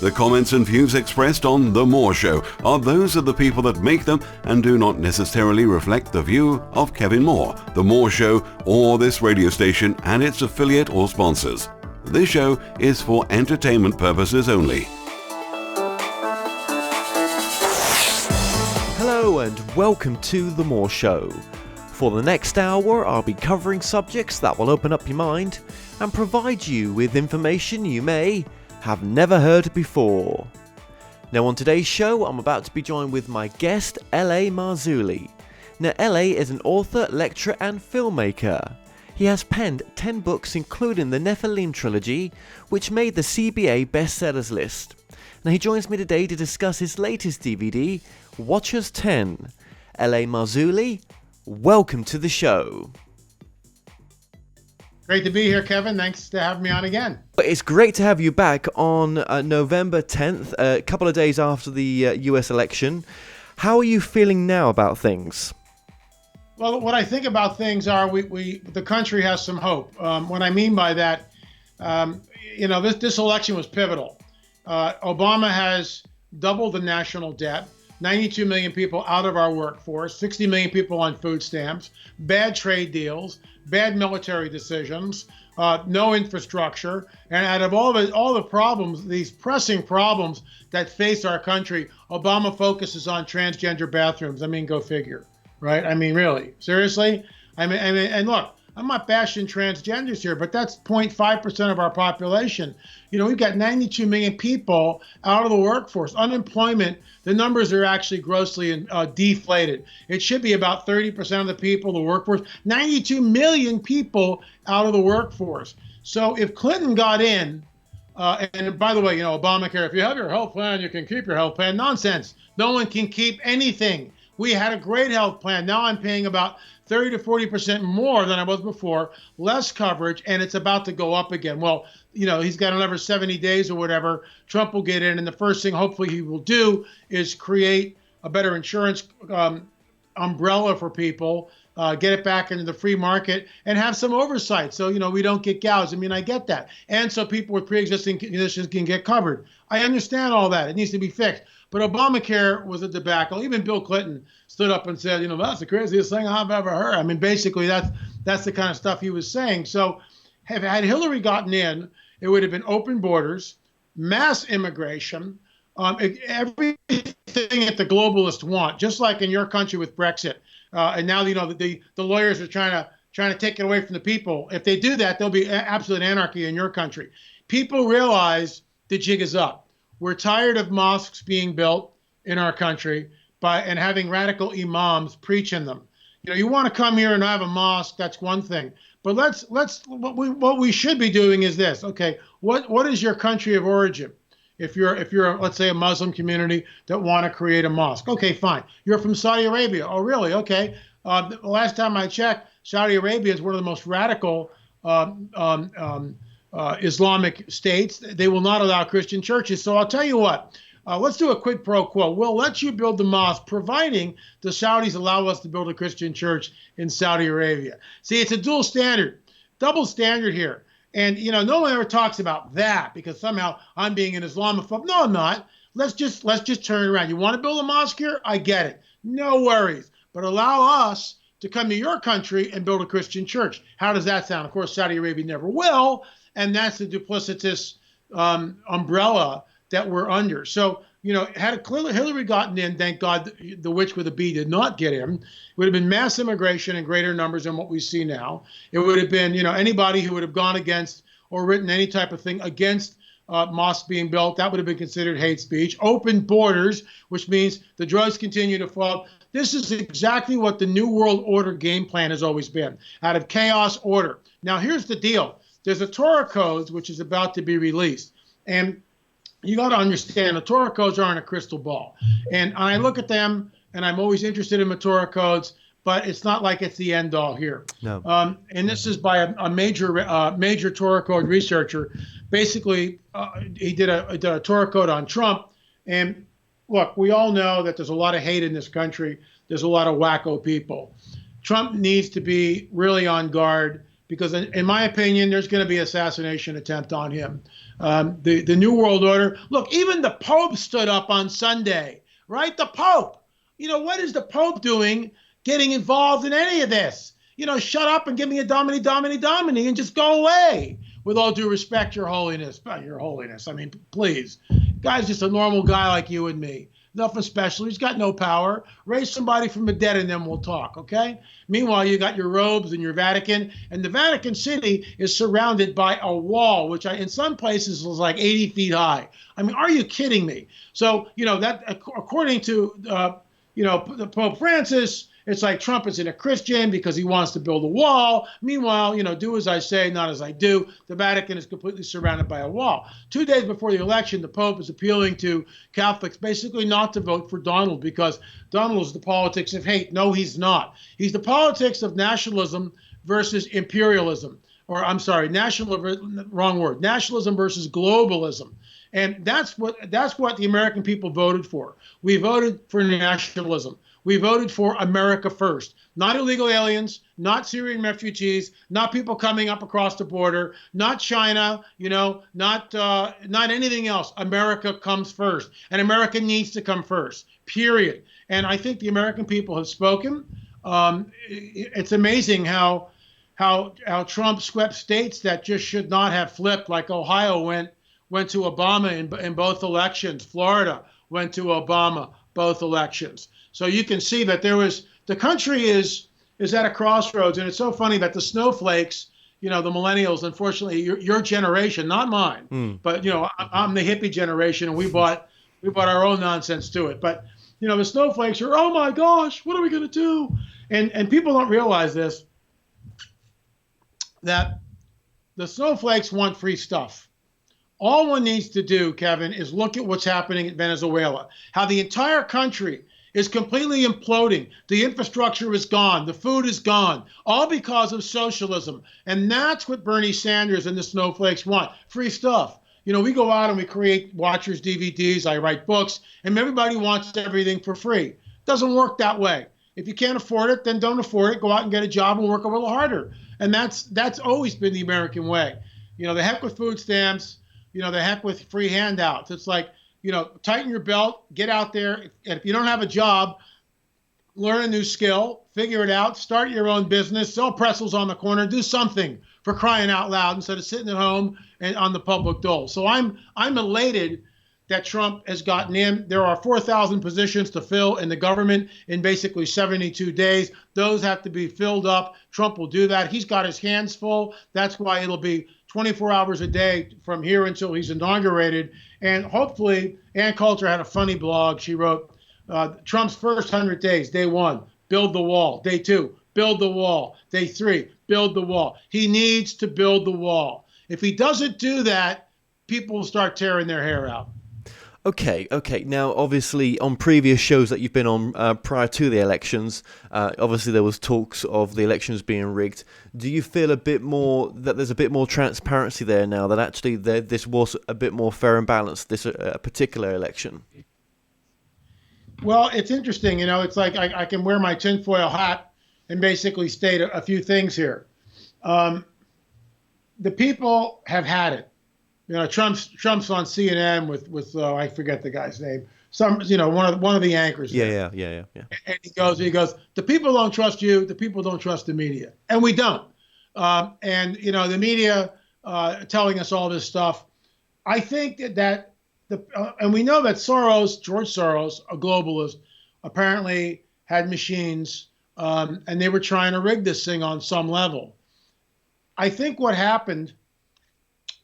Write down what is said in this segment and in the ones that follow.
The comments and views expressed on The More Show are those of the people that make them and do not necessarily reflect the view of Kevin Moore, The More Show, or this radio station and its affiliate or sponsors. This show is for entertainment purposes only. Hello and welcome to The More Show. For the next hour, I'll be covering subjects that will open up your mind and provide you with information you may have never heard before. Now on today's show, I'm about to be joined with my guest, L.A. Marzulli. Now L.A. is an author, lecturer and filmmaker. He has penned 10 books including the Nephilim trilogy, which made the CBA bestsellers list. Now he joins me today to discuss his latest DVD, Watchers 10. L.A. Marzulli, welcome to the show. Great to be here, Kevin. Thanks for having me on again. It's great to have you back on November 10th, a couple of days after the US election. How are you feeling now about things? Well, what I think about things are the country has some hope. What I mean by that, this election was pivotal. Obama has doubled the national debt, 92 million people out of our workforce, 60 million people on food stamps, bad trade deals, bad military decisions, no infrastructure, and out of all the problems, these pressing problems that face our country, Obama focuses on transgender bathrooms. I mean, go figure, right? I mean, really, seriously? I mean, and look, I'm not bashing transgenders here, but that's 0.5% of our population. We've got 92 million people out of the workforce. Unemployment, the numbers are actually grossly deflated. It should be about 30% of the people, the workforce. 92 million people out of the workforce. So if Clinton got in, and by the way, Obamacare, if you have your health plan, you can keep your health plan. Nonsense. No one can keep anything. We had a great health plan. Now I'm paying about 30 to 40% more than I was before, less coverage, and it's about to go up again. Well, he's got another 70 days or whatever. Trump will get in, and the first thing hopefully he will do is create a better insurance umbrella for people, get it back into the free market, and have some oversight so, we don't get gouged. I mean, I get that. And so people with pre-existing conditions can get covered. I understand all that. It needs to be fixed. But Obamacare was a debacle. Even Bill Clinton stood up and said, that's the craziest thing I've ever heard. I mean, basically, that's the kind of stuff he was saying. So had Hillary gotten in, it would have been open borders, mass immigration, everything that the globalists want, just like in your country with Brexit. And now, the lawyers are trying to take it away from the people. If they do that, there'll be absolute anarchy in your country. People realize the jig is up. We're tired of mosques being built in our country and having radical imams preaching them. You want to come here and have a mosque, that's one thing. But what we should be doing is this. Okay, what is your country of origin? If you're let's say a Muslim community that want to create a mosque, okay, fine. You're from Saudi Arabia. Oh, really? Okay. The last time I checked, Saudi Arabia is one of the most radical Islamic states. They will not allow Christian churches. So I'll tell you what, let's do a quid pro quo. We'll let you build the mosque, providing the Saudis allow us to build a Christian church in Saudi Arabia. See, it's a double standard here. And, no one ever talks about that because somehow I'm being an Islamophobe. No, I'm not. Let's just turn it around. You want to build a mosque here? I get it. No worries. But allow us to come to your country and build a Christian church. How does that sound? Of course, Saudi Arabia never will. And that's the duplicitous umbrella that we're under. So, had Hillary gotten in, thank God the witch with a bee did not get in, it would have been mass immigration in greater numbers than what we see now. It would have been, anybody who would have gone against or written any type of thing against mosques being built, that would have been considered hate speech. Open borders, which means the drugs continue to flow. This is exactly what the New World Order game plan has always been, out of chaos, order. Now, here's the deal. There's a Torah codes which is about to be released. And you got to understand, the Torah codes aren't a crystal ball. And I look at them, and I'm always interested in the Torah codes, but it's not like it's the end all here. No. And this is by a major Torah code researcher. Basically, he did a Torah code on Trump. And look, we all know that there's a lot of hate in this country. There's a lot of wacko people. Trump needs to be really on guard because in my opinion, there's going to be assassination attempt on him. The New World Order. Look, even the Pope stood up on Sunday, right? The Pope. What is the Pope doing getting involved in any of this? Shut up and give me a domini, domini, domini, and just go away. With all due respect, Your Holiness. Your Holiness, I mean, please. Guy's just a normal guy like you and me. Nothing special. He's got no power. Raise somebody from the dead and then we'll talk, okay? Meanwhile, you got your robes and your Vatican, and the Vatican City is surrounded by a wall, which in some places was like 80 feet high. I mean, are you kidding me? So, that according to, the Pope Francis, it's like Trump isn't a Christian because he wants to build a wall. Meanwhile, do as I say, not as I do. The Vatican is completely surrounded by a wall. 2 days before the election, the Pope is appealing to Catholics basically not to vote for Donald because Donald is the politics of hate. No, he's not. He's the politics of nationalism versus imperialism. Or I'm sorry, wrong word. Nationalism versus globalism. And that's what the American people voted for. We voted for nationalism. We voted for America first, not illegal aliens, not Syrian refugees, not people coming up across the border, not China, not anything else. America comes first, and America needs to come first, period. And I think the American people have spoken. It's amazing how Trump swept states that just should not have flipped, like Ohio went to Obama in both elections. Florida went to Obama both elections. So you can see that the country is at a crossroads, and it's so funny that the snowflakes, the millennials, unfortunately, your generation, not mine, but I'm the hippie generation, and we bought our own nonsense to it. But the snowflakes are, oh my gosh, what are we going to do? And people don't realize this, that the snowflakes want free stuff. All one needs to do, Kevin, is look at what's happening in Venezuela, how the entire country is completely imploding. The infrastructure is gone. The food is gone, all because of socialism. And that's what Bernie Sanders and the snowflakes want, free stuff. We go out and we create Watchers DVDs, I write books, and everybody wants everything for free. It doesn't work that way. If you can't afford it, then don't afford it. Go out and get a job and work a little harder. And that's always been the American way. The heck with food stamps, the heck with free handouts. It's like, tighten your belt, get out there. And if you don't have a job, learn a new skill, figure it out, start your own business, sell pretzels on the corner, do something, for crying out loud, instead of sitting at home and on the public dole. So I'm elated that Trump has gotten in. There are 4,000 positions to fill in the government in basically 72 days. Those have to be filled up. Trump will do that. He's got his hands full. That's why it'll be 24 hours a day from here until he's inaugurated. And hopefully, Ann Coulter had a funny blog. She wrote, Trump's first 100 days, day 1, build the wall. Day 2, build the wall. Day 3, build the wall. He needs to build the wall. If he doesn't do that, people will start tearing their hair out. Okay. Now, obviously, on previous shows that you've been on prior to the elections, obviously there was talks of the elections being rigged. Do you feel a bit more that there's a bit more transparency there now, that actually this was a bit more fair and balanced, this particular election? Well, it's interesting. It's like I can wear my tinfoil hat and basically state a few things here. The people have had it. Trump's on CNN with I forget the guy's name. One of the anchors. Yeah. And he goes, the people don't trust you. The people don't trust the media, and we don't. And the media telling us all this stuff. I think that and we know that George Soros, a globalist, apparently had machines, and they were trying to rig this thing on some level. I think what happened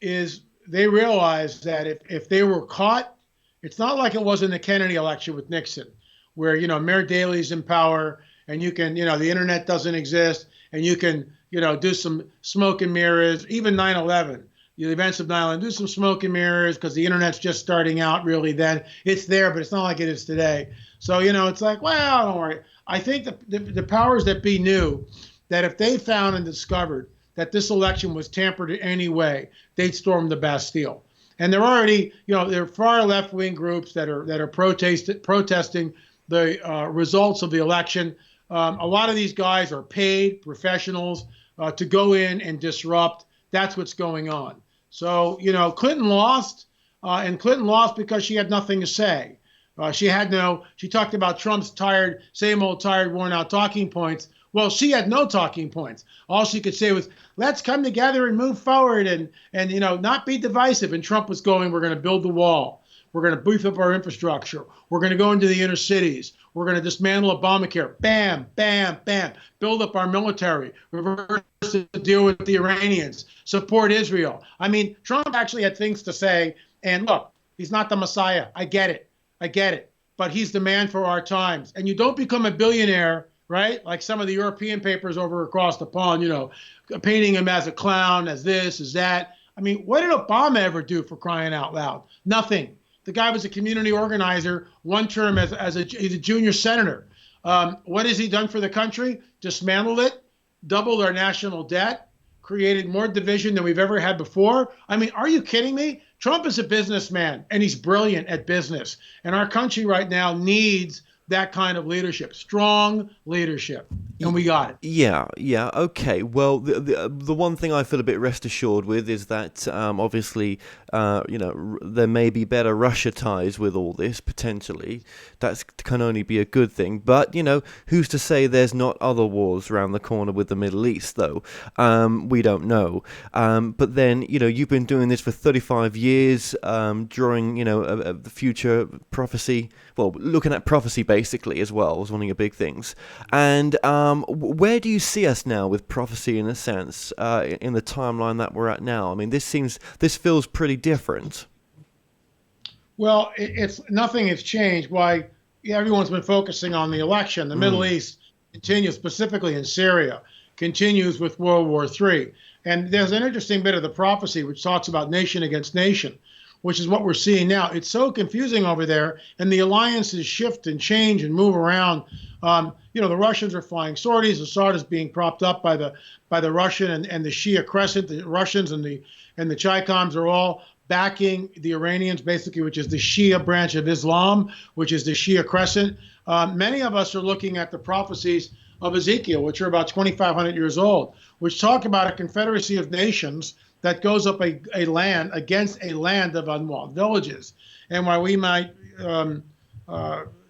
is they realized that if they were caught, it's not like it was in the Kennedy election with Nixon, where, Mayor Daley's in power and you can, the internet doesn't exist and you can, do some smoke and mirrors, even 9/11, the events of 9/11, do some smoke and mirrors because the internet's just starting out really then. It's there, but it's not like it is today. So, it's like, well, don't worry. I think the powers that be knew that if they found and discovered that this election was tampered in any way, they'd storm the Bastille. And they're already, there are far left-wing groups that are protesting the results of the election. A lot of these guys are paid professionals. to go in and disrupt. That's what's going on. So, Clinton lost, and Clinton lost because she had nothing to say. She talked about Trump's same old tired, worn out talking points. Well, she had no talking points. All she could say was, let's come together and move forward and not be divisive. And Trump was going, we're going to build the wall. We're going to beef up our infrastructure. We're going to go into the inner cities. We're going to dismantle Obamacare. Bam, bam, bam. Build up our military. Reverse the deal with the Iranians. Support Israel. I mean, Trump actually had things to say. And look, he's not the Messiah. I get it. But he's the man for our times. And you don't become a billionaire, right? Like some of the European papers over across the pond, painting him as a clown, as this, as that. I mean, what did Obama ever do, for crying out loud? Nothing. The guy was a community organizer, one term he's a junior senator. What has he done for the country? Dismantled it, doubled our national debt, created more division than we've ever had before. I mean, are you kidding me? Trump is a businessman, and he's brilliant at business. And our country right now needs that kind of leadership, strong leadership, and we got it. Yeah, okay. Well, the one thing I feel a bit rest assured with is that obviously, there may be better Russia ties with all this, potentially. That can only be a good thing. But, who's to say there's not other wars around the corner with the Middle East, though? We don't know. But then, you've been doing this for 35 years, drawing, the future prophecy, well, looking at prophecy basically as well was one of your big things. And where do you see us now with prophecy, in a sense, in the timeline that we're at now? I mean, this feels pretty different. Well, it's nothing has changed. Why everyone's been focusing on the election. The Middle East continues, specifically in Syria, continues with World War III. And there's an interesting bit of the prophecy which talks about nation against nation, which is what we're seeing now. It's so confusing over there, and the alliances shift and change and move around. The Russians are flying sorties. Assad is being propped up by the Russian and the Shia Crescent. The Russians and the Chaikhams are all backing the Iranians, basically, which is the Shia branch of Islam, which is the Shia Crescent. Many of us are looking at the prophecies of Ezekiel, which are about 2,500 years old, which talk about a confederacy of nations that goes up a land against a land of unwalled villages. And while we might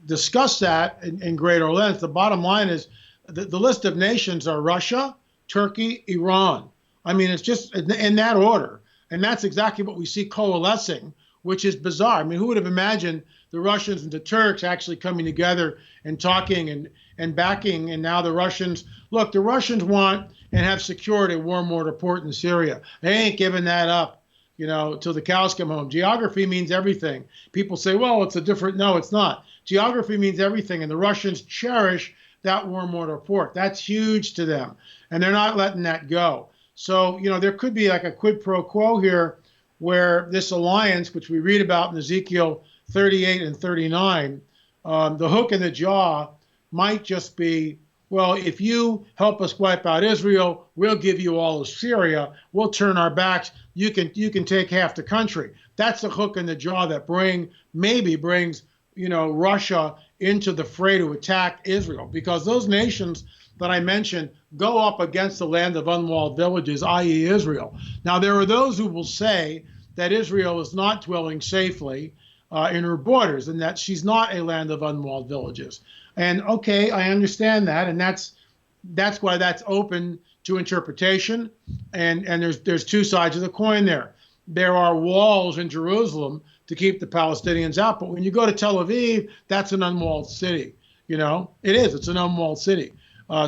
discuss that in greater length, the bottom line is the list of nations are Russia, Turkey, Iran. I mean, it's just in that order. And that's exactly what we see coalescing, which is bizarre. I mean, who would have imagined the Russians and the Turks actually coming together and talking and backing? And now the Russians want and have secured a war mortar port in Syria. They ain't giving that up, till the cows come home. Geography means everything. People say, well, no, it's not. Geography means everything. And the Russians cherish that war mortar port. That's huge to them. And they're not letting that go. So, there could be like a quid pro quo here where this alliance, which we read about in Ezekiel 38 and 39, the hook in the jaw might just be, well, if you help us wipe out Israel, we'll give you all of Syria. We'll turn our backs. You can take half the country. That's the hook in the jaw that maybe brings Russia into the fray to attack Israel, because those nations that I mentioned go up against the land of unwalled villages, i.e. Israel. Now, there are those who will say that Israel is not dwelling safely in her borders and that she's not a land of unwalled villages. And okay, I understand that, and that's why that's open to interpretation. And there's two sides of the coin there. There are walls in Jerusalem to keep the Palestinians out, but when you go to Tel Aviv, that's an unwalled city. It is. It's an unwalled city.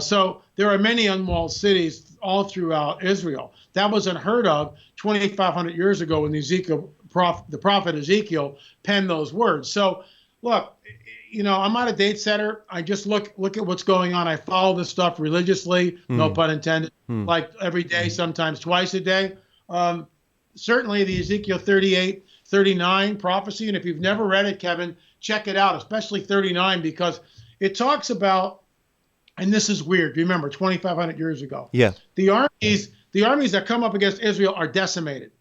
So there are many unwalled cities all throughout Israel. That was unheard of 2,500 years ago when the prophet Ezekiel penned those words. So look, I'm not a date setter. I just look at what's going on. I follow this stuff religiously, no pun intended, like every day, sometimes twice a day. Certainly the Ezekiel 38, 39 prophecy. And if you've never read it, Kevin, check it out, especially 39, because it talks about, and this is weird, remember, 2,500 years ago. Yeah. The armies that come up against Israel are decimated.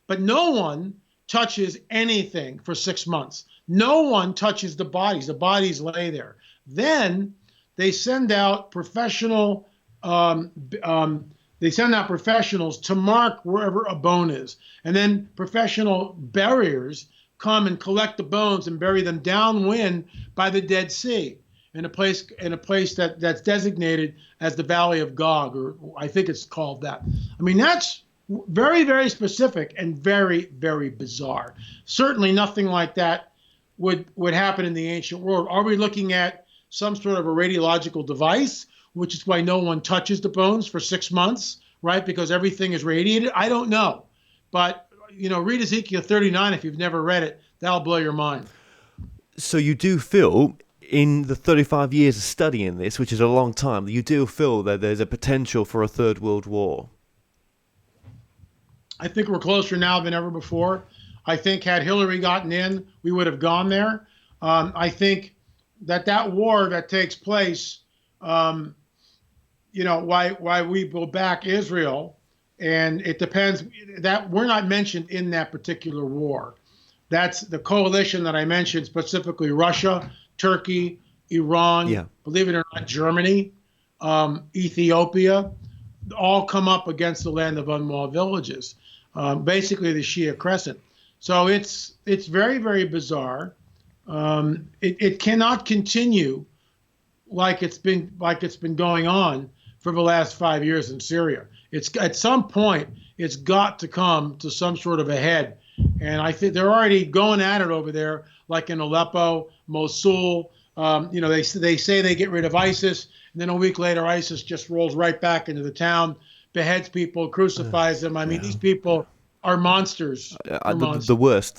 But no one touches anything for 6 months. No one touches the bodies. The bodies lay there. Then they send out professional they send out professionals to mark wherever a bone is. And then professional buriers come and collect the bones and bury them downwind by the Dead Sea in a place that's designated as the Valley of Gog, or I think it's called that. I mean, that's very, very specific and very, very bizarre. Certainly nothing like that would happen in the ancient world. Are we looking at some sort of a radiological device, which is why no one touches the bones for 6 months, right? Because everything is radiated? I don't know. But, read Ezekiel 39 if you've never read it. That'll blow your mind. So you do feel, in the 35 years of studying this, which is a long time, you do feel that there's a potential for a third world war? I think we're closer now than ever before. I think had Hillary gotten in, we would have gone there. I think that war that takes place, why we will back Israel, and it depends that we're not mentioned in that particular war. That's the coalition that I mentioned, specifically Russia, Turkey, Iran, believe it or not, Germany, Ethiopia, all come up against the land of unwalled villages, basically the Shia Crescent. So it's very, very bizarre. It cannot continue like it's been going on for the last 5 years in Syria. It's at some point it's got to come to some sort of a head, and I think they're already going at it over there, like in Aleppo, Mosul. They say they get rid of ISIS, and then a week later ISIS just rolls right back into the town, beheads people, crucifies them. I mean, these people are monsters. The worst.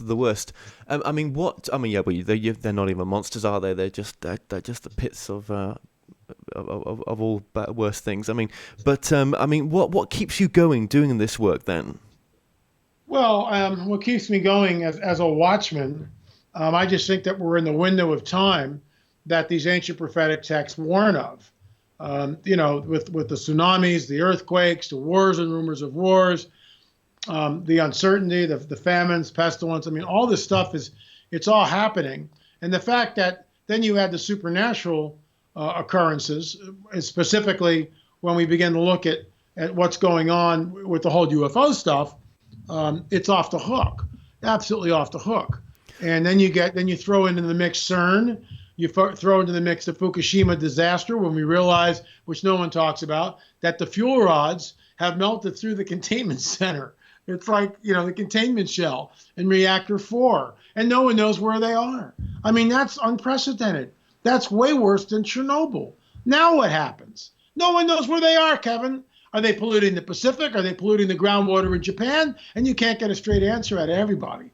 They're not even monsters, are they? They're just the pits of all worst things. What keeps you going doing this work then? Well, what keeps me going as a watchman, I just think that we're in the window of time that these ancient prophetic texts warn of. With the tsunamis, the earthquakes, the wars and rumors of wars, the uncertainty, the famines, pestilence. I mean, all this stuff it's all happening. And the fact that then you add the supernatural occurrences, specifically when we begin to look at what's going on with the whole UFO stuff, it's off the hook, absolutely off the hook. And then you throw into the mix CERN, you throw into the mix the Fukushima disaster, when we realize, which no one talks about, that the fuel rods have melted through the containment center. It's like, the containment shell in reactor 4, and no one knows where they are. I mean, that's unprecedented. That's way worse than Chernobyl. Now what happens? No one knows where they are, Kevin. Are they polluting the Pacific? Are they polluting the groundwater in Japan? And you can't get a straight answer out of everybody.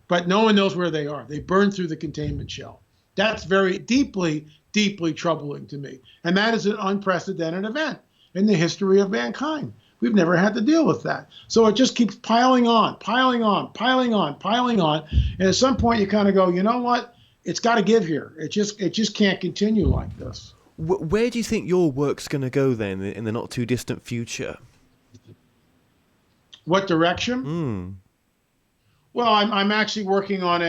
But no one knows where they are. They burn through the containment shell. That's very deeply, deeply troubling to me. And that is an unprecedented event in the history of mankind. We've never had to deal with that. So it just keeps piling on. And at some point you kind of go, you know what? It's got to give here. It just can't continue like this. Where do you think your work's going to go then in the not too distant future? What direction? Well, I'm actually working on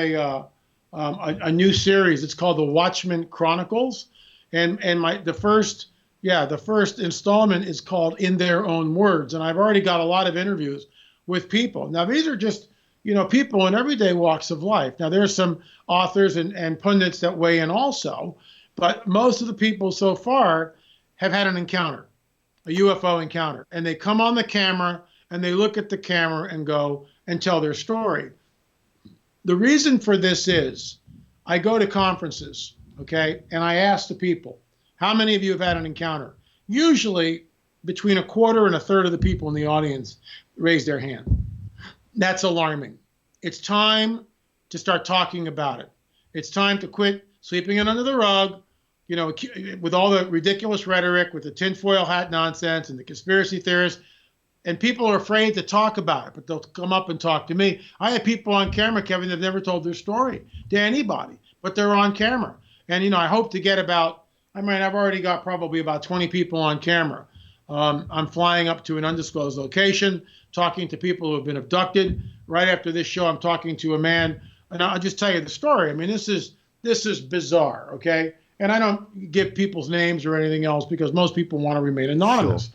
a new series. It's called The Watchmen Chronicles, and the first installment is called In Their Own Words, and I've already got a lot of interviews with people. Now these are just people in everyday walks of life. Now there's some authors and pundits that weigh in also, but most of the people so far have had an encounter, a UFO encounter, and they come on the camera and they look at the camera and go and tell their story. The reason for this is I go to conferences, okay, and I ask the people, how many of you have had an encounter? Usually between a quarter and a third of the people in the audience raise their hand. That's alarming. It's time to start talking about it. It's time to quit sweeping it under the rug, with all the ridiculous rhetoric, with the tinfoil hat nonsense and the conspiracy theorists. And people are afraid to talk about it, but they'll come up and talk to me. I have people on camera, Kevin, that have never told their story to anybody, but they're on camera. And, I hope to get I've already got probably about 20 people on camera. I'm flying up to an undisclosed location, talking to people who have been abducted. Right after this show, I'm talking to a man, and I'll just tell you the story. I mean, this is bizarre, okay? and I don't give people's names or anything else because most people want to remain anonymous.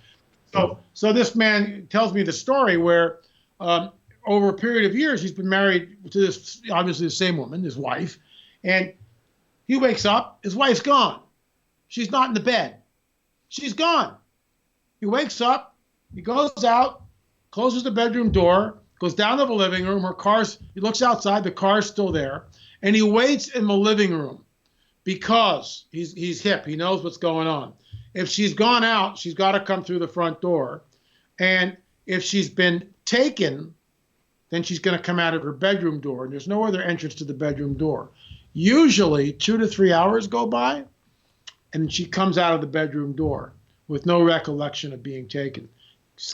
Sure. So this man tells me the story where over a period of years, he's been married to this, obviously the same woman, his wife, and he wakes up, his wife's gone. She's not in the bed. She's gone. He wakes up, he goes out, closes the bedroom door, goes down to the living room, he looks outside, the car's still there, and he waits in the living room because he's hip, he knows what's going on. If she's gone out, she's got to come through the front door. And if she's been taken, then she's going to come out of her bedroom door, and there's no other entrance to the bedroom door. Usually 2 to 3 hours go by, and she comes out of the bedroom door with no recollection of being taken.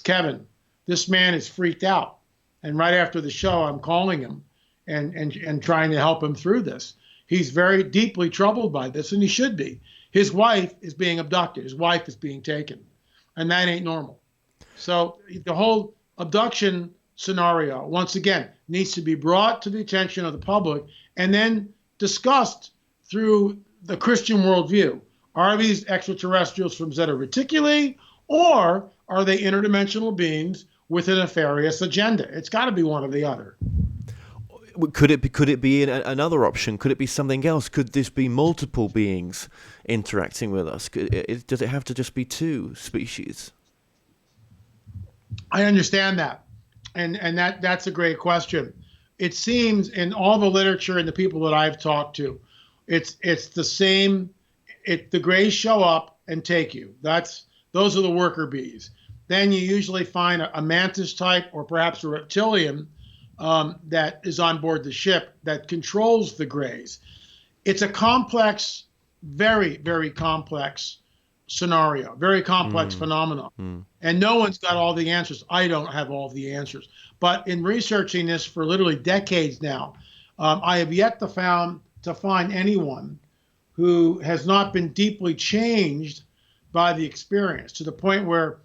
Kevin, this man is freaked out. And right after the show, I'm calling him and trying to help him through this. He's very deeply troubled by this, and he should be. His wife is being abducted. His wife is being taken, and that ain't normal. So the whole abduction scenario, once again, needs to be brought to the attention of the public and then discussed through the Christian worldview. Are these extraterrestrials from Zeta Reticuli, or are they interdimensional beings with a nefarious agenda? It's got to be one or the other. Could it be another option? Could it be something else? Could this be multiple beings interacting with us? Does it have to just be two species? I understand that, and that's a great question. It seems in all the literature and the people that I've talked to, it's the same. The Greys show up and take you. Those are the worker bees. Then you usually find a mantis type or perhaps a reptilian that is on board the ship that controls the Greys. It's a complex, very, very complex scenario, very complex phenomenon. And no one's got all the answers. I don't have all the answers. But in researching this for literally decades now, I have yet to find anyone who has not been deeply changed by the experience, to the point where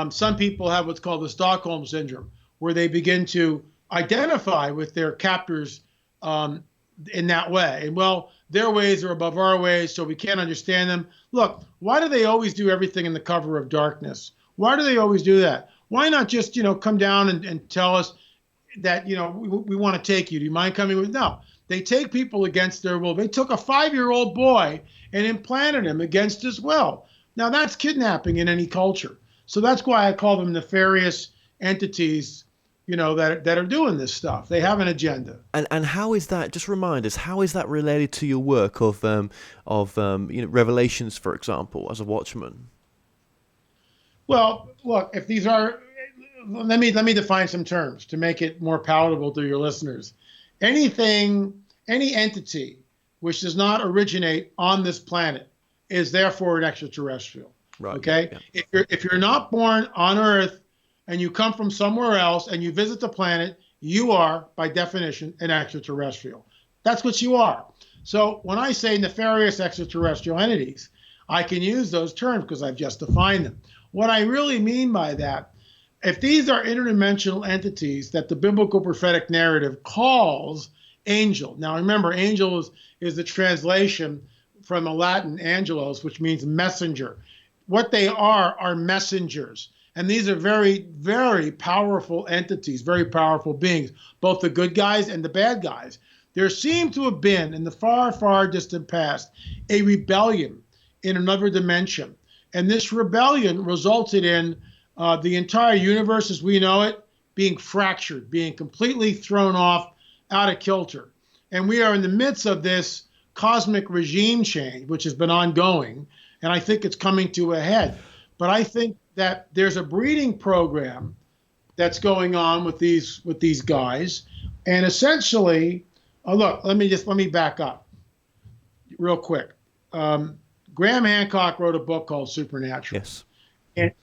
some people have what's called the Stockholm syndrome, where they begin to identify with their captors in that way. And well, their ways are above our ways, so we can't understand them. Look, why do they always do everything in the cover of darkness? Why do they always do that? Why not just, come down and tell us that, we want to take you? Do you mind coming with? No, they take people against their will. They took a 5-year-old boy and implanted him against his will. Now that's kidnapping in any culture. So that's why I call them nefarious entities, that are doing this stuff. They have an agenda. And how is that? Just remind us. How is that related to your work of Revelations, for example, as a watchman? Well, look, if these are, let me define some terms to make it more palatable to your listeners. Any entity which does not originate on this planet is therefore an extraterrestrial. Right. Okay. Yeah. If you're not born on Earth and you come from somewhere else and you visit the planet, you are, by definition, an extraterrestrial. That's what you are. So when I say nefarious extraterrestrial entities, I can use those terms because I've just defined them. What I really mean by that, if these are interdimensional entities that the biblical prophetic narrative calls angel. Now remember, angel is the translation from a Latin angelos, which means messenger. What they are messengers. And these are very, very powerful entities, very powerful beings, both the good guys and the bad guys. There seemed to have been, in the far, far distant past, a rebellion in another dimension. And this rebellion resulted in the entire universe as we know it being fractured, being completely thrown off, out of kilter. And we are in the midst of this cosmic regime change, which has been ongoing, and I think it's coming to a head. But I think that there's a breeding program that's going on with these guys, and essentially, look, let me back up real quick. Graham Hancock wrote a book called Supernatural. Yes.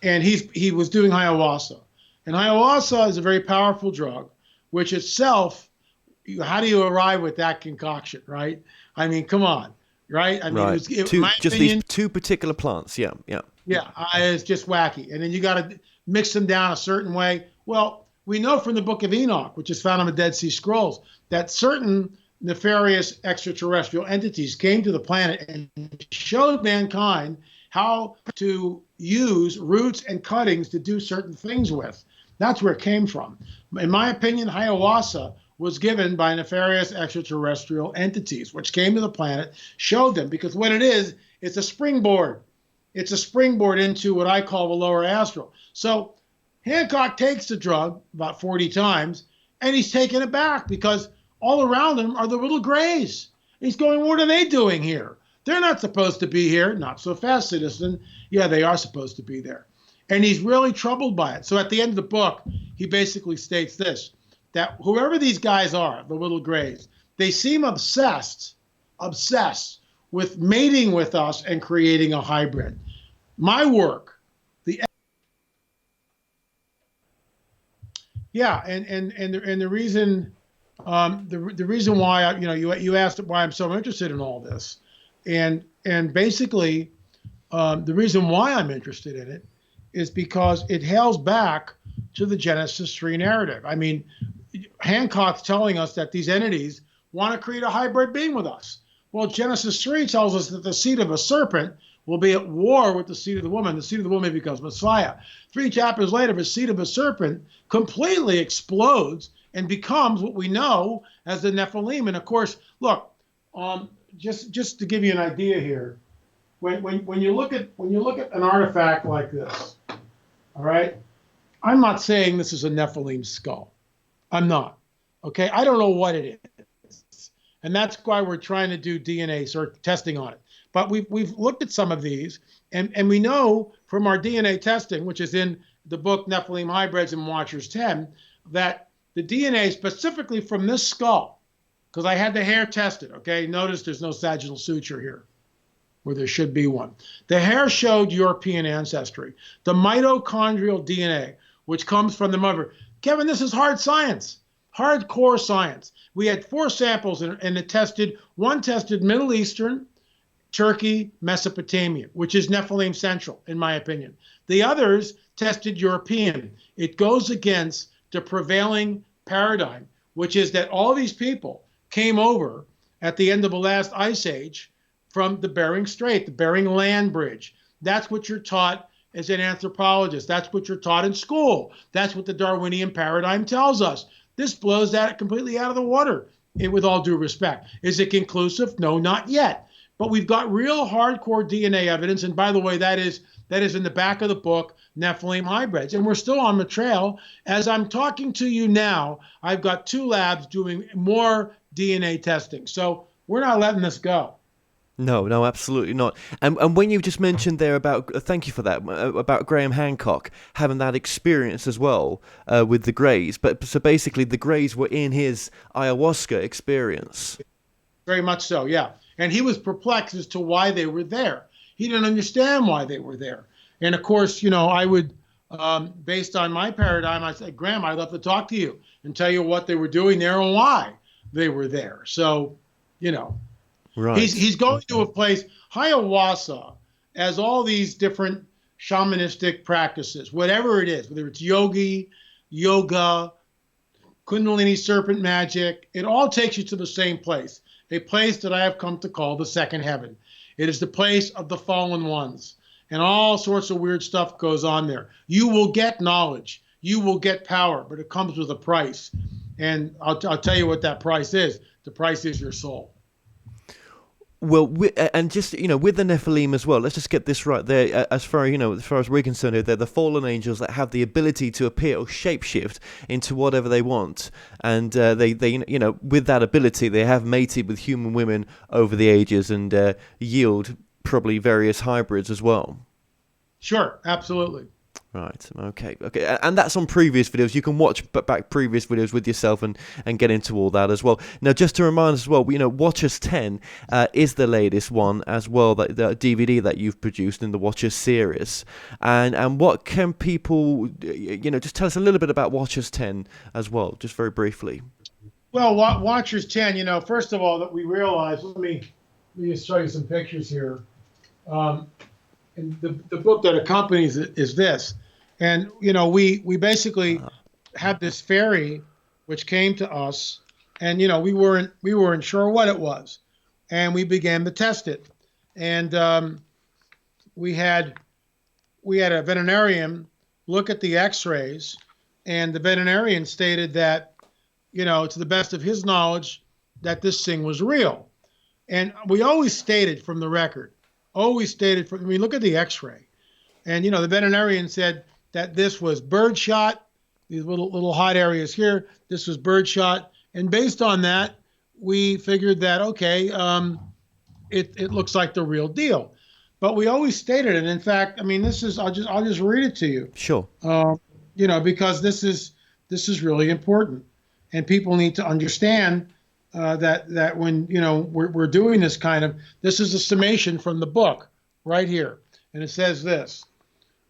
And he was doing ayahuasca. And ayahuasca is a very powerful drug, which itself, how do you arrive with that concoction, right? I mean, come on, right? I mean, right. These two particular plants, yeah. Yeah, it's just wacky. And then you got to mix them down a certain way. Well, we know from the Book of Enoch, which is found on the Dead Sea Scrolls, that certain nefarious extraterrestrial entities came to the planet and showed mankind how to use roots and cuttings to do certain things with. That's where it came from. In my opinion, ayahuasca was given by nefarious extraterrestrial entities, which came to the planet, showed them, because what it is, it's a springboard. It's a springboard into what I call the lower astral. So Hancock takes the drug about 40 times, and he's taking it back because all around him are the little grays. He's going, what are they doing here? They're not supposed to be here. Not so fast, citizen. Yeah, they are supposed to be there. And he's really troubled by it. So at the end of the book, he basically states this, that whoever these guys are, the little grays, they seem obsessed with mating with us and creating a hybrid. My work, and the reason, the reason why you asked why I'm so interested in all this, and basically, the reason why I'm interested in it is because it hails back to the Genesis 3 narrative. I mean, Hancock's telling us that these entities want to create a hybrid being with us. Well, Genesis 3 tells us that the seed of a serpent will be at war with the seed of the woman. The seed of the woman becomes Messiah. 3 chapters later, the seed of a serpent completely explodes and becomes what we know as the Nephilim. And of course, look, just to give you an idea here, when you look at an artifact like this, all right, I'm not saying this is a Nephilim skull. I'm not. Okay, I don't know what it is, and that's why we're trying to do DNA testing on it. But we've looked at some of these, and we know from our DNA testing, which is in the book Nephilim Hybrids and Watchers 10, that the DNA specifically from this skull, because I had the hair tested, okay? Notice there's no sagittal suture here, where there should be one. The hair showed European ancestry. The mitochondrial DNA, which comes from the mother. Kevin, this is hard science, hardcore science. We had 4 samples, and it tested, one tested Middle Eastern, Turkey, Mesopotamia, which is Nephilim Central, in my opinion. The others tested European. It goes against the prevailing paradigm, which is that all these people came over at the end of the last ice age from the Bering Strait, the Bering Land Bridge. That's what you're taught as an anthropologist. That's what you're taught in school. That's what the Darwinian paradigm tells us. This blows that completely out of the water, with all due respect. Is it conclusive? No, not yet. But we've got real hardcore DNA evidence. And by the way, that is in the back of the book, Nephilim Hybrids. And we're still on the trail. As I'm talking to you now, I've got 2 labs doing more DNA testing. So we're not letting this go. No, absolutely not. And when you just mentioned there about, thank you for that, about Graham Hancock having that experience as well with the Greys. But so basically the Greys were in his ayahuasca experience. Very much so, yeah. And he was perplexed as to why they were there. He didn't understand why they were there. And of course, I would, based on my paradigm, I said, Graham, I'd love to talk to you and tell you what they were doing there and why they were there. So, right. He's going to a place, ayahuasca, as all these different shamanistic practices, whatever it is, whether it's yoga, Kundalini serpent magic, it all takes you to the same place, a place that I have come to call the second heaven. It is the place of the fallen ones, and all sorts of weird stuff goes on there. You will get knowledge, you will get power, but it comes with a price. And I'll tell you what that price is. The price is your soul. Well, and just, with the Nephilim as well, let's just get this right there. As far as we're concerned, they're the fallen angels that have the ability to appear or shapeshift into whatever they want. And they with that ability, they have mated with human women over the ages and yield probably various hybrids as well. Sure, absolutely. Right. Okay. And that's on previous videos. You can watch back previous videos with yourself and get into all that as well. Now, just to remind us as well, Watchers 10 is the latest one as well, the DVD that you've produced in the Watchers series. And what can people, just tell us a little bit about Watchers 10 as well, just very briefly. Well, Watchers 10, first of all, that we realize, let me just show you some pictures here. And the book that accompanies it is this. And, we basically have this fairy which came to us and we weren't sure what it was, and we began to test it, and we had a veterinarian look at the X-rays, and the veterinarian stated that, to the best of his knowledge, that this thing was real. And we always stated from the record, look at the X-ray, and the veterinarian said that this was birdshot, these little hot areas here, this was birdshot, and based on that, we figured that okay, it looks like the real deal. But we always stated it. In fact, this is I'll just read it to you. Sure. Because this is really important, and people need to understand that when we're doing this this is a summation from the book right here, and it says this.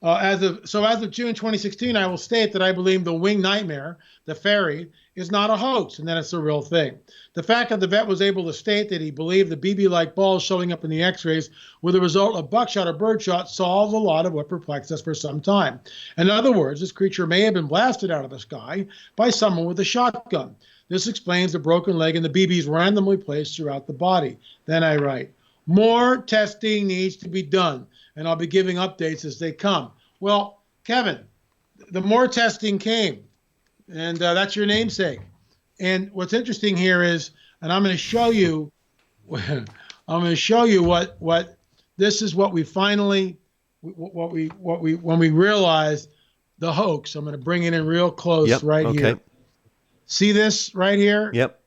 As of June 2016, I will state that I believe the winged nightmare, the fairy, is not a hoax, and that it's a real thing. The fact that the vet was able to state that he believed the BB-like balls showing up in the X-rays were the result of buckshot or birdshot solves a lot of what perplexed us for some time. In other words, this creature may have been blasted out of the sky by someone with a shotgun. This explains the broken leg and the BBs randomly placed throughout the body. Then I write, more testing needs to be done, and I'll be giving updates as they come. Well, Kevin, the more testing came, and that's your namesake. And what's interesting here is, and I'm going to show you, what this is what we finally, when we realized the hoax. I'm going to bring it in real close here. See this right here? Yep.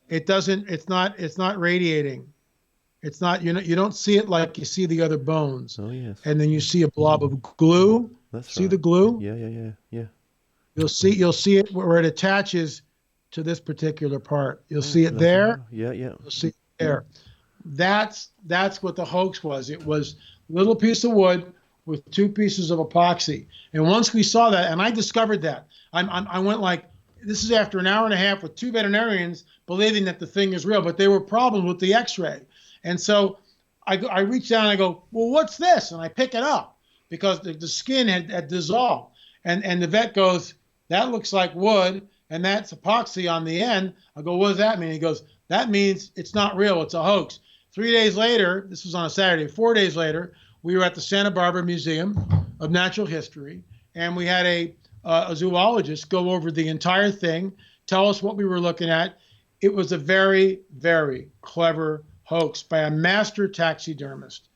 It's not radiating. It's not, you don't see it like you see the other bones. Oh, yes. And then you see a blob of glue. See the glue? Yeah. You'll see it where it attaches to this particular part. You'll see it there. Yeah. You'll see it there. That's what the hoax was. It was a little piece of wood with 2 pieces of epoxy. And once we saw that, and I discovered that, I went like, this is after an hour and a half with 2 veterinarians believing that the thing is real, but there were problems with the X-ray. And so I reach down and I go, well, what's this? And I pick it up because the skin had dissolved. And the vet goes, that looks like wood, and that's epoxy on the end. I go, what does that mean? He goes, that means it's not real. It's a hoax. 3 days later, this was on a Saturday, 4 days later, we were at the Santa Barbara Museum of Natural History, and we had a zoologist go over the entire thing, tell us what we were looking at. It was a very, very clever hoax by a master taxidermist.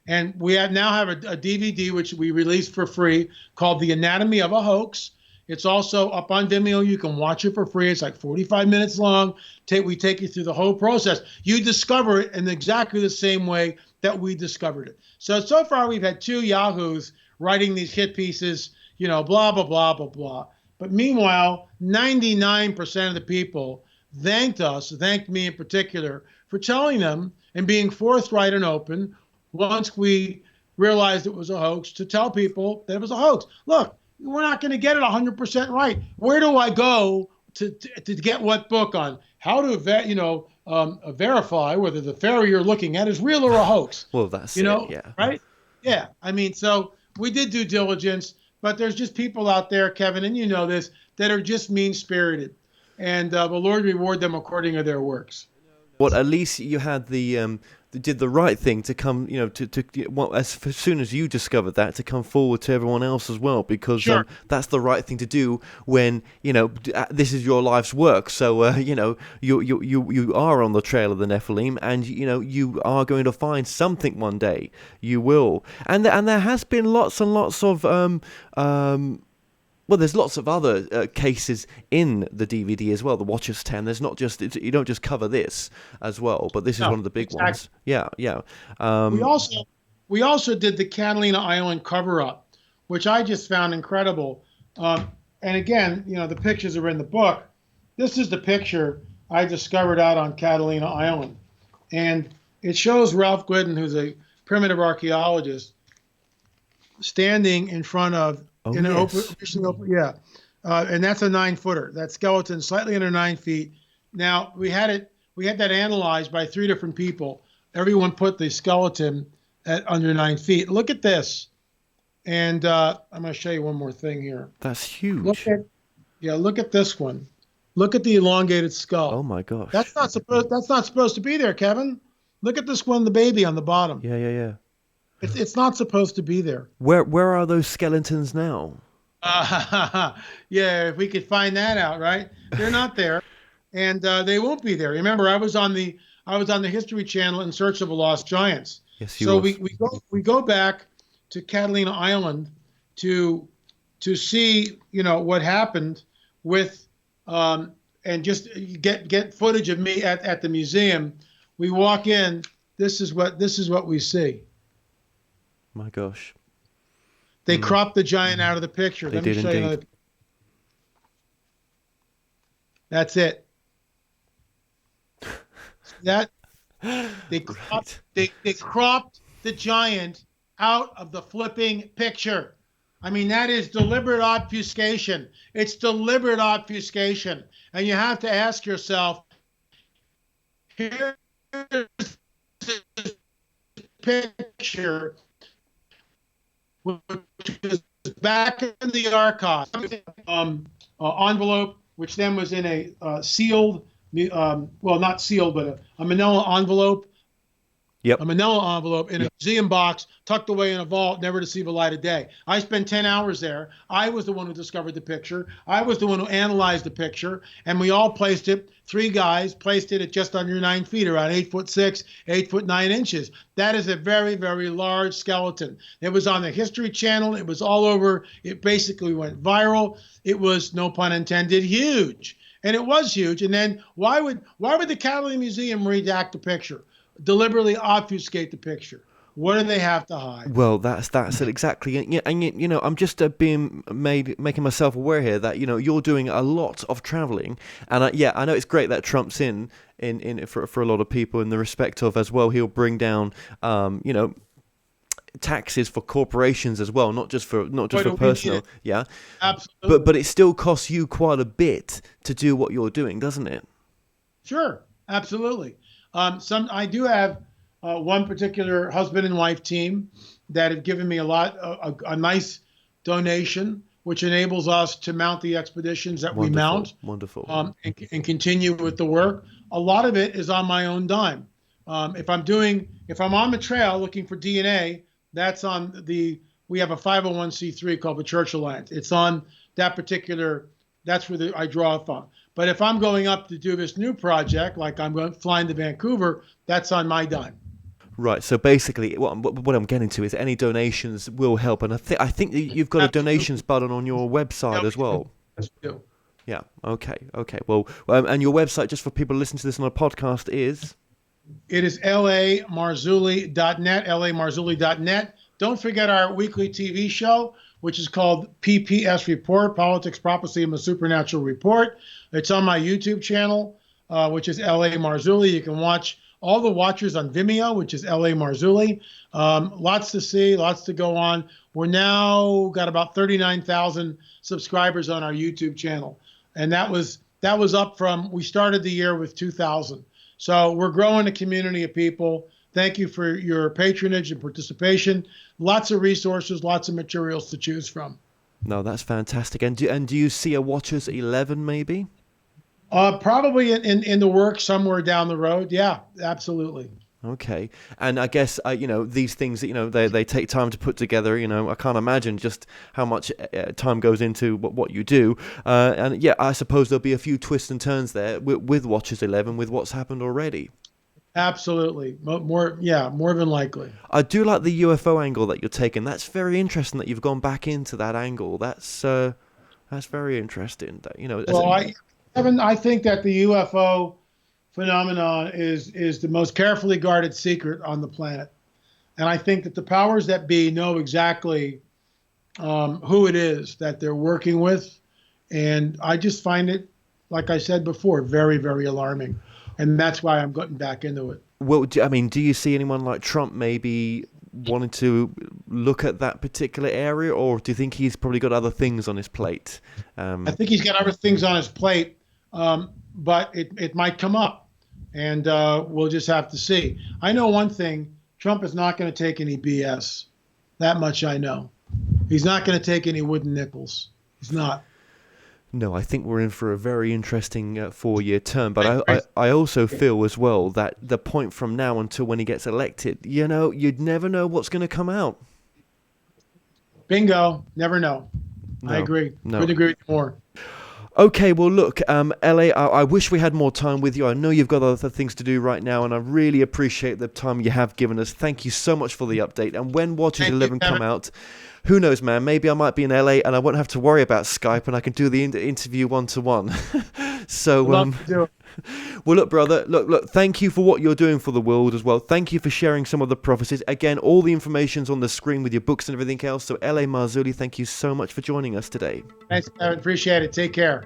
And we now have a DVD, which we released for free, called The Anatomy of a Hoax. It's also up on Vimeo. You can watch it for free. It's like 45 minutes long. We take you through the whole process. You discover it in exactly the same way that we discovered it. So far we've had 2 yahoos writing these hit pieces, blah, blah, blah, blah, blah. But meanwhile, 99% of the people thanked me in particular, for telling them and being forthright and open once we realized it was a hoax, to tell people that it was a hoax. Look, we're not going to get it 100% right. Where do I go to get what book on how to verify whether the fairy you're looking at is real or a hoax? Well, that's right? Yeah. So we did due diligence, but there's just people out there, Kevin, and you know this, that are just mean-spirited, and the Lord reward them according to their works. Well, at least you had did the right thing to come, as soon as you discovered that, to come forward to everyone else as well, because sure. That's the right thing to do when, this is your life's work. So, you are on the trail of the Nephilim, and, you are going to find something one day. You will. And there has been lots and lots of, well, there's lots of other cases in the DVD as well. The Watcher's 10. There's not just you don't just cover this as well, but this is one of the big ones. Yeah. We also did the Catalina Island cover-up, which I just found incredible. And again, the pictures are in the book. This is the picture I discovered out on Catalina Island, and it shows Ralph Glidden, who's a primitive archaeologist, standing in front of. Oh, in an yes. open, and that's a 9-footer. That skeleton slightly under 9 feet. Now we had that analyzed by 3 different people. Everyone put the skeleton at under 9 feet. Look at this, and I'm going to show you one more thing here. That's huge. Look at this one. Look at the elongated skull. Oh my gosh. That's not supposed to be there, Kevin. Look at this one, the baby on the bottom. Yeah. It's not supposed to be there. Where are those skeletons now? Yeah, if we could find that out, right? They're not there, and they won't be there. Remember, I was on the History Channel in search of a lost giants. Yes, you So was. we go back to Catalina Island to see what happened with and just get footage of me at the museum. We walk in. This is what we see. My gosh. They cropped the giant out of the picture. They Let me did show you indeed. another. That's it. That they cropped, they cropped the giant out of the flipping picture. I mean, that is deliberate obfuscation. It's deliberate obfuscation. And you have to ask yourself, here's this picture, which is back in the archive, envelope, which then was in a sealed, well, not sealed, but a manila envelope. Yep. A manila envelope in a museum box, tucked away in a vault, never to see the light of day. I spent 10 hours there. I was the one who discovered the picture. I was the one who analyzed the picture, and we all placed it. 3 guys placed it at just under 9 feet, around 8'6", 8'9". That is a very, very large skeleton. It was on the History Channel. It was all over. It basically went viral. It was, no pun intended, huge. And it was huge. And then why would the Catalina Museum redact the picture? Deliberately obfuscate the picture. What do they have to hide? Well, that's it exactly. And I'm just making myself aware here that you're doing a lot of traveling, and I know it's great that Trump's in for a lot of people in the respect of as well. He'll bring down taxes for corporations as well, not just for personal. Yeah, absolutely. But it still costs you quite a bit to do what you're doing, doesn't it? Sure, absolutely. I do have one particular husband and wife team that have given me a nice donation, which enables us to mount the expeditions that we mount. Wonderful. And continue with the work. A lot of it is on my own dime. If I'm on the trail looking for DNA, that's on we have a 501c3 called the Church Alliance. It's on that particular, that's where I draw from. But if I'm going up to do this new project, like I'm flying to Vancouver, that's on my dime. Right. So basically, what I'm getting to is any donations will help, and I think that you've got a donations button on your website as well. Yes, we do. Yeah. Okay. Well, and your website, just for people listening to this on a podcast, is? It is lamarzulli.net. lamarzulli.net. Don't forget our weekly TV show, which is called PPS Report, Politics, Prophecy, and the Supernatural Report. It's on my YouTube channel, which is L.A. Marzulli. You can watch all the watchers on Vimeo, which is L.A. Marzulli. Lots to see, lots to go on. We're now got about 39,000 subscribers on our YouTube channel. And that was up from, we started the year with 2,000. So we're growing a community of people. Thank you for your patronage and participation. Lots of resources, lots of materials to choose from. No, that's fantastic. And do you see a Watchers 11 maybe? Probably in the works somewhere down the road. Yeah, absolutely. Okay. And I guess, these things, they take time to put together. I can't imagine just how much time goes into what you do. And yeah, I suppose there'll be a few twists and turns there with Watchers 11, with what's happened already. Absolutely. More than likely. I do like the UFO angle that you're taking. That's very interesting that you've gone back into that angle. That's very interesting. I think that the UFO phenomenon is the most carefully guarded secret on the planet. And I think that the powers that be know exactly who it is that they're working with. And I just find it, like I said before, very, very alarming. And that's why I'm getting back into it. Well, do you see anyone like Trump maybe wanting to look at that particular area, or do you think he's probably got other things on his plate? I think he's got other things on his plate, but it might come up, and we'll just have to see. I know one thing, Trump is not going to take any BS. That much I know. He's not going to take any wooden nickels. He's not. No, I think we're in for a very interesting 4-year term. But I also feel as well that the point from now until when he gets elected, you'd never know what's going to come out. Bingo. Never know. No, I agree. no. Couldn't agree with you more. Okay, well, look, LA, I wish we had more time with you. I know you've got other things to do right now, and I really appreciate the time you have given us. Thank you so much for the update. And when Watches 11 come out, who knows, man, maybe I might be in LA and I won't have to worry about Skype and I can do the interview one-to-one. So, Love to do it. Well, look, brother, look, thank you for what you're doing for the world as well. Thank you for sharing some of the prophecies. Again, all the information's on the screen with your books and everything else. So, L.A. Marzulli, thank you so much for joining us today. Thanks, I appreciate it. Take care.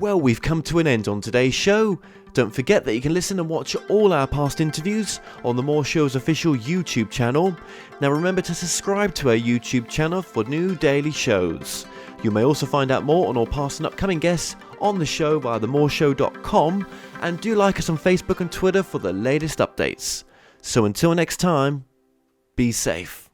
Well, we've come to an end on today's show. Don't forget that you can listen and watch all our past interviews on the More Show's official YouTube channel. Now remember to subscribe to our YouTube channel for new daily shows. You may also find out more on all past and upcoming guests on the show via themoreshow.com, and do like us on Facebook and Twitter for the latest updates. So until next time, be safe.